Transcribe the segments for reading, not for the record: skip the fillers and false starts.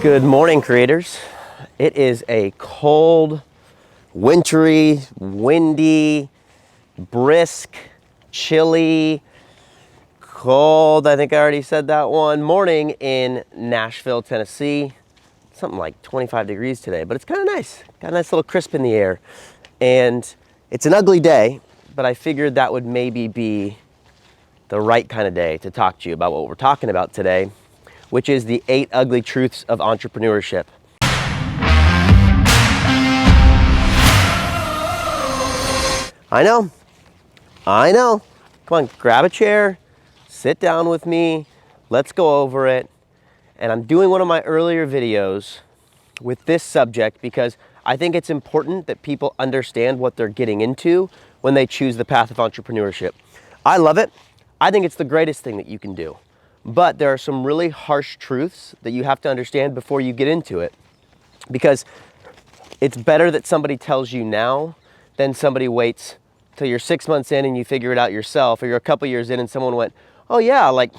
Good morning, creators. It is a cold, wintry, windy, brisk, chilly, cold, I think I already said that one, morning in Nashville, Tennessee. Something like 25 degrees today, but it's kind of nice. Got a nice little crisp in the air. And it's an ugly day, but I figured that would maybe be the right kind of day to talk to you about what we're talking about today, which is the 8 ugly truths of entrepreneurship. I know. Come on, grab a chair, sit down with me, let's go over it. And I'm doing one of my earlier videos with this subject because I think it's important that people understand what they're getting into when they choose the path of entrepreneurship. I love it. I think it's the greatest thing that you can do. But there are some really harsh truths that you have to understand before you get into it. Because it's better that somebody tells you now than somebody waits till you're 6 months in and you figure it out yourself, or you're a couple years in and someone went, oh yeah, like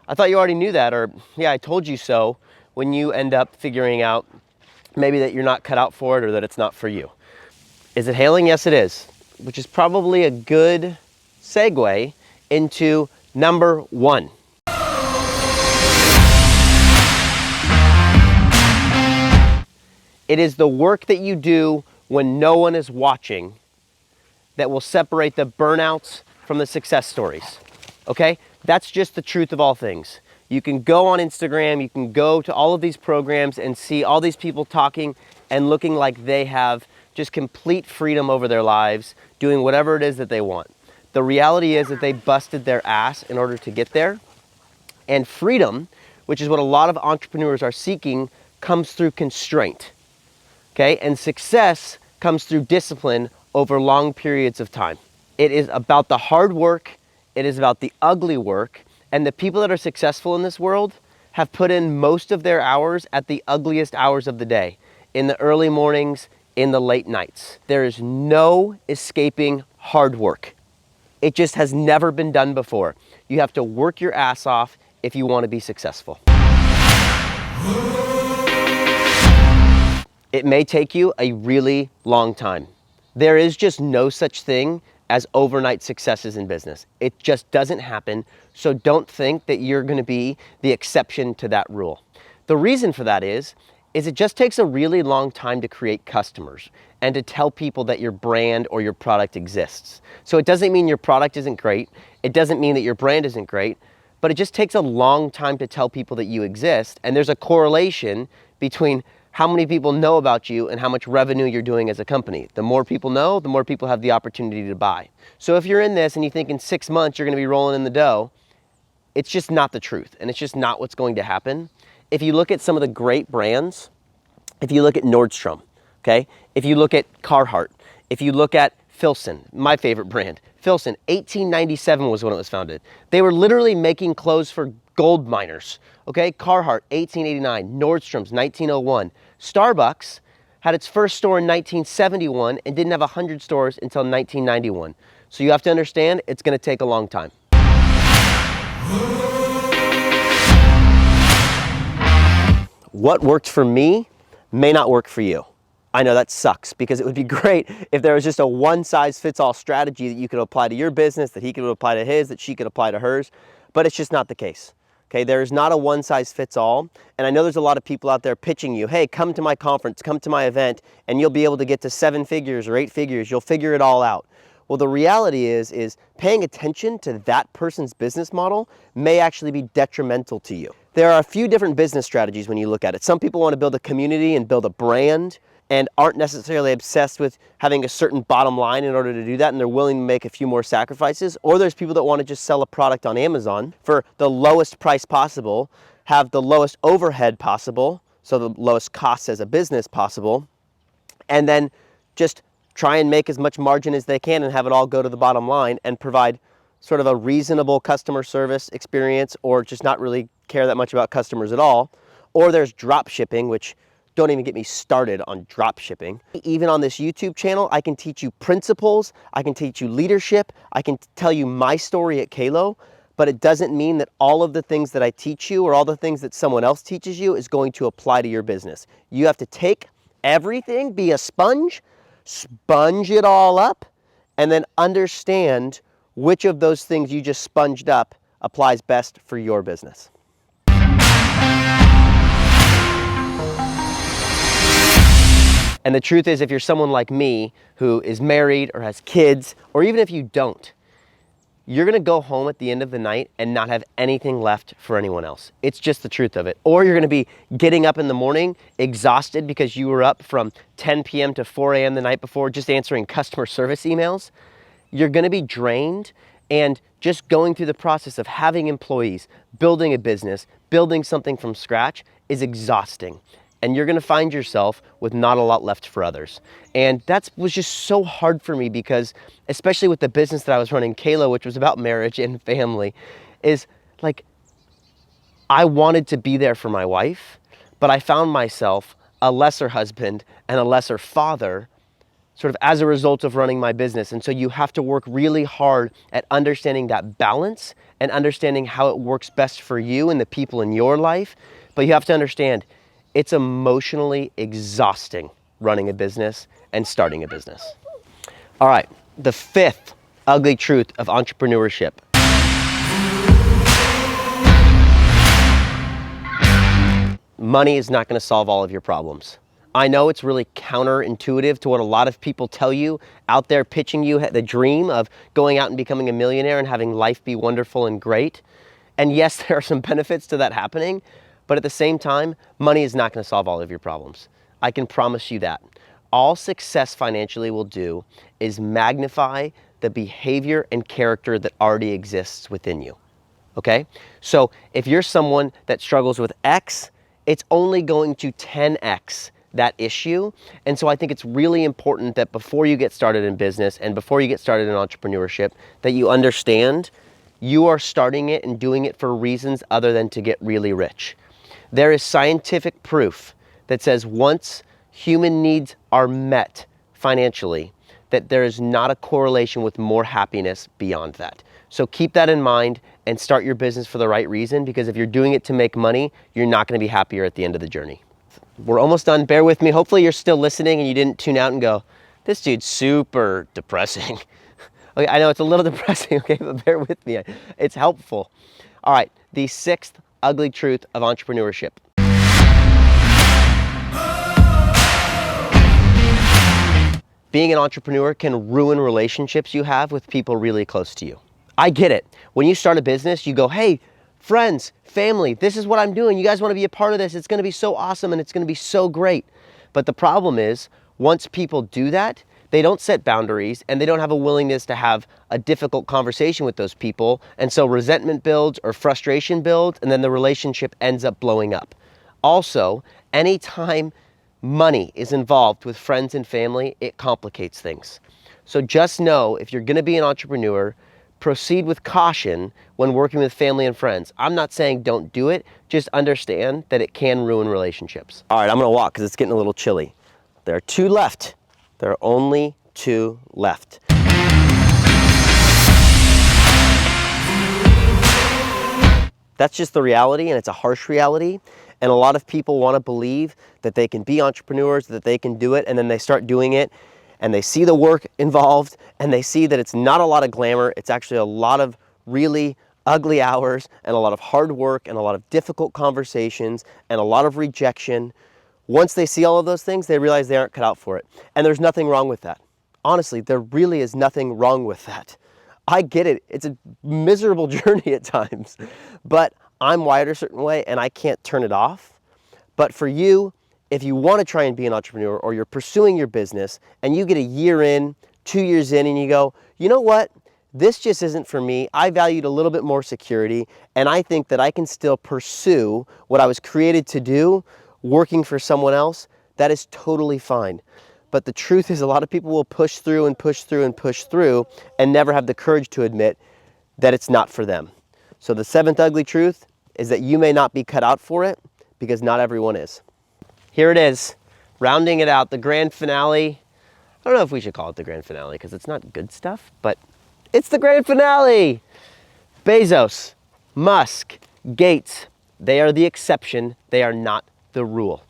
I thought you already knew that, or yeah, I told you so, when you end up figuring out maybe that you're not cut out for it or that it's not for you. Is it hailing? Yes, it is, which is probably a good segue into number 1. It is the work that you do when no one is watching that will separate the burnouts from the success stories, okay? That's just the truth of all things. You can go on Instagram, you can go to all of these programs and see all these people talking and looking like they have just complete freedom over their lives, doing whatever it is that they want. The reality is that they busted their ass in order to get there. And freedom, which is what a lot of entrepreneurs are seeking, comes through constraint. Okay, and success comes through discipline over long periods of time. It is about the hard work, it is about the ugly work, and the people that are successful in this world have put in most of their hours at the ugliest hours of the day, in the early mornings, in the late nights. There is no escaping hard work. It just has never been done before. You have to work your ass off if you want to be successful. It may take you a really long time. There is just no such thing as overnight successes in business. It just doesn't happen, so don't think that you're gonna be the exception to that rule. The reason for that is it just takes a really long time to create customers and to tell people that your brand or your product exists. So it doesn't mean your product isn't great, it doesn't mean that your brand isn't great, but it just takes a long time to tell people that you exist, and there's a correlation between how many people know about you and how much revenue you're doing as a company. The more people know, the more people have the opportunity to buy. So if you're in this and you think in 6 months you're gonna be rolling in the dough, it's just not the truth, and it's just not what's going to happen. If you look at some of the great brands, if you look at Nordstrom, okay? If you look at Carhartt, if you look at Filson, my favorite brand, Filson, 1897 was when it was founded. They were literally making clothes for gold miners, okay? Carhartt, 1889, Nordstrom's, 1901. Starbucks had its first store in 1971 and didn't have 100 stores until 1991. So you have to understand, it's gonna take a long time. What worked for me may not work for you. I know that sucks, because it would be great if there was just a one-size-fits-all strategy that you could apply to your business, that he could apply to his, that she could apply to hers, but it's just not the case. Okay, there is not a one-size-fits-all, and I know there's a lot of people out there pitching you, hey, come to my conference, come to my event, and you'll be able to get to 7 figures or 8 figures, you'll figure it all out. Well, the reality is paying attention to that person's business model may actually be detrimental to you. There are a few different business strategies when you look at it. Some people want to build a community and build a brand and aren't necessarily obsessed with having a certain bottom line in order to do that, and they're willing to make a few more sacrifices. Or there's people that want to just sell a product on Amazon for the lowest price possible, have the lowest overhead possible, so the lowest costs as a business possible, and then just try and make as much margin as they can and have it all go to the bottom line and provide sort of a reasonable customer service experience, or just not really care that much about customers at all. Or there's drop shipping, which don't even get me started on drop shipping. Even on this YouTube channel, I can teach you principles, I can teach you leadership, I can tell you my story at Kalo, but it doesn't mean that all of the things that I teach you or all the things that someone else teaches you is going to apply to your business. You have to take everything, be a sponge, sponge it all up, and then understand which of those things you just sponged up applies best for your business. And the truth is, if you're someone like me who is married or has kids, or even if you don't, you're gonna go home at the end of the night and not have anything left for anyone else. It's just the truth of it. Or you're gonna be getting up in the morning exhausted because you were up from 10 p.m. to 4 a.m. the night before just answering customer service emails. You're gonna be drained, and just going through the process of having employees, building a business, building something from scratch is exhausting. And you're gonna find yourself with not a lot left for others. And that was just so hard for me because, especially with the business that I was running, Kayla, which was about marriage and family, is like, I wanted to be there for my wife, but I found myself a lesser husband and a lesser father sort of as a result of running my business. And so you have to work really hard at understanding that balance and understanding how it works best for you and the people in your life. But you have to understand, it's emotionally exhausting running a business and starting a business. All right, the fifth ugly truth of entrepreneurship. Money is not going to solve all of your problems. I know it's really counterintuitive to what a lot of people tell you out there pitching you the dream of going out and becoming a millionaire and having life be wonderful and great. And yes, there are some benefits to that happening, but at the same time, money is not going to solve all of your problems. I can promise you that. All success financially will do is magnify the behavior and character that already exists within you. Okay? So if you're someone that struggles with X, it's only going to 10X that issue. And so I think it's really important that before you get started in business and before you get started in entrepreneurship, that you understand you are starting it and doing it for reasons other than to get really rich. There is scientific proof that says once human needs are met financially, that there is not a correlation with more happiness beyond that. So keep that in mind and start your business for the right reason, because if you're doing it to make money, you're not going to be happier at the end of the journey. We're almost done. Bear with me. Hopefully you're still listening and you didn't tune out and go, this dude's super depressing. Okay, I know it's a little depressing, okay, but bear with me. It's helpful. All right, the sixth ugly truth of entrepreneurship. Being an entrepreneur can ruin relationships you have with people really close to you. I get it. When you start a business, you go, hey, friends, family, this is what I'm doing. You guys want to be a part of this. It's going to be so awesome and it's going to be so great. But the problem is, once people do that, they don't set boundaries and they don't have a willingness to have a difficult conversation with those people. And so resentment builds or frustration builds, and then the relationship ends up blowing up. Also, anytime money is involved with friends and family, it complicates things. So just know, if you're going to be an entrepreneur, proceed with caution when working with family and friends. I'm not saying don't do it, just understand that it can ruin relationships. All right, I'm gonna walk because it's getting a little chilly. There are two left. There are only two left. That's just the reality, and it's a harsh reality. And a lot of people want to believe that they can be entrepreneurs, that they can do it, and then they start doing it, and they see the work involved, and they see that it's not a lot of glamour. It's actually a lot of really ugly hours, and a lot of hard work, and a lot of difficult conversations, and a lot of rejection. Once they see all of those things, they realize they aren't cut out for it. And there's nothing wrong with that. Honestly, there really is nothing wrong with that. I get it. It's a miserable journey at times, but I'm wired a certain way and I can't turn it off. But for you, if you want to try and be an entrepreneur, or you're pursuing your business and you get a year in, 2 years in, and you go, you know what? This just isn't for me. I valued a little bit more security, and I think that I can still pursue what I was created to do, working for someone else. That is totally fine. But the truth is, a lot of people will push through and push through and push through and never have the courage to admit that it's not for them. So the seventh ugly truth is that you may not be cut out for it, because not everyone is. Here it is, rounding it out, the grand finale. I don't know if we should call it the grand finale because it's not good stuff, but it's the grand finale. Bezos, Musk, Gates, they are the exception. They are not the rule.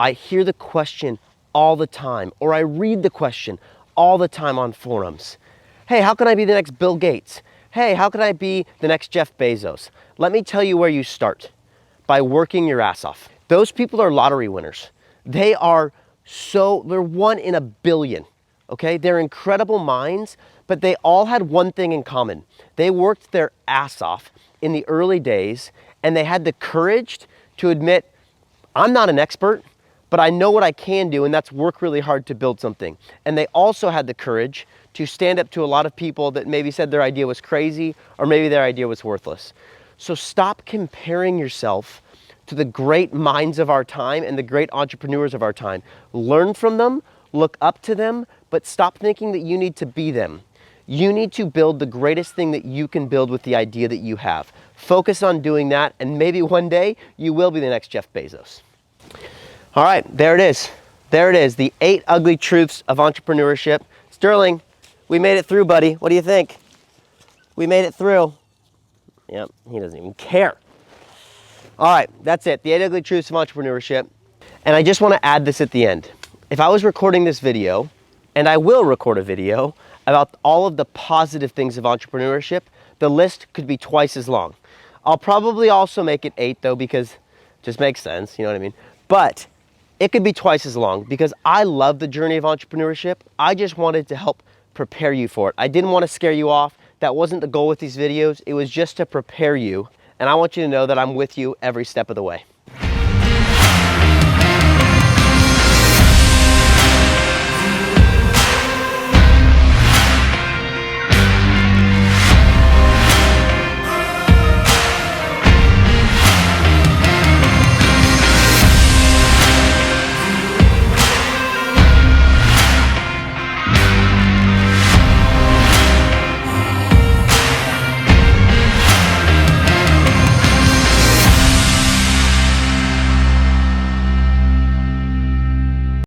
I hear the question all the time, or I read the question all the time on forums. Hey, how can I be the next Bill Gates? Hey, how can I be the next Jeff Bezos? Let me tell you where you start. By working your ass off. Those people are lottery winners. They're 1 in a billion, okay? They're incredible minds, but they all had one thing in common. They worked their ass off in the early days, and they had the courage to admit, I'm not an expert, but I know what I can do, and that's work really hard to build something. And they also had the courage to stand up to a lot of people that maybe said their idea was crazy, or maybe their idea was worthless. So stop comparing yourself to the great minds of our time and the great entrepreneurs of our time. Learn from them, look up to them, but stop thinking that you need to be them. You need to build the greatest thing that you can build with the idea that you have. Focus on doing that, and maybe one day you will be the next Jeff Bezos. All right, there it is. There it is, the 8 ugly truths of entrepreneurship. Sterling, we made it through, buddy. What do you think? We made it through. Yep, he doesn't even care. All right, that's it. The 8 ugly truths of entrepreneurship. And I just want to add this at the end. If I was recording this video, and I will record a video about all of the positive things of entrepreneurship, the list could be twice as long. I'll probably also make it 8 though, because it just makes sense, you know what I mean? But it could be twice as long because I love the journey of entrepreneurship. I just wanted to help prepare you for it. I didn't want to scare you off. That wasn't the goal with these videos. It was just to prepare you. And I want you to know that I'm with you every step of the way.